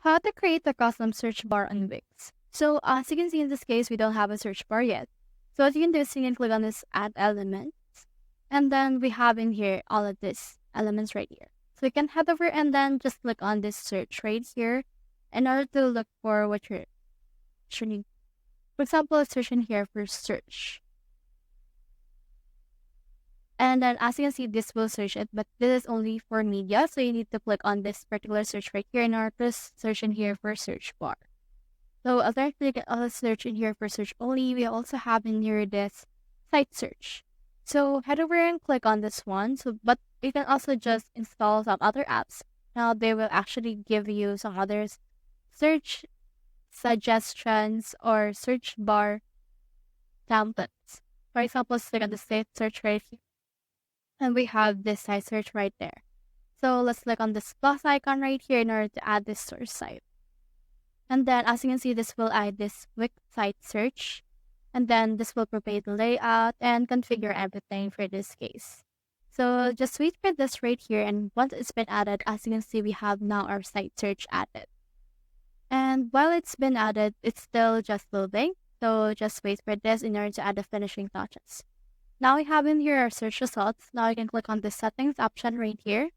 How to create a custom search bar on Wix. So as you can see in this case, we don't have a search bar yet. So what you can do is you can click on this add elements. And then we have in here all of these elements right here. So you can head over and then just click on this search right here in order to look for what you're searching. For example, let's search in here for search. And then as you can see, this will search it, but this is only for media. So you need to click on this particular search right here in order to search in here for search bar. So alternatively, you can also search in here for search only. We also have in here this site search. So head over and click on this one. But you can also just install some other apps. Now they will actually give you some other search suggestions or search bar templates. For example, let's click on the site search right here. And we have this site search right there. So let's click on this plus icon right here in order to add this source site. And then as you can see, this will add this Wix site search. And then this will prepare the layout and configure everything for this case. So just wait for this right here. And once it's been added, as you can see, we have now our site search added. And while it's been added, it's still just loading. So just wait for this in order to add the finishing touches. Now we have in here our search results. Now you can click on the settings option right here.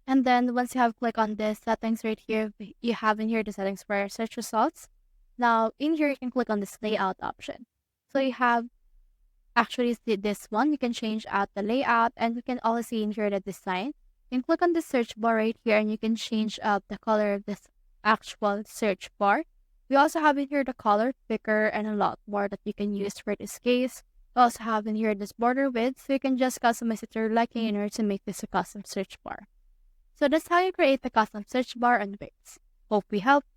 And then once you have clicked on the settings right here, you have in here the settings for our search results. Now in here, you can click on this layout option. So you have actually this one. You can change out the layout and you can also see in here the design. You can click on the search bar right here and you can change up the color of this actual search bar. We also have in here the color picker and a lot more that you can use for this case. We also have in here this border width, so you can just customize it to your liking in order to make this a custom search bar. So that's how you create the custom search bar on Wix. Hope we helped.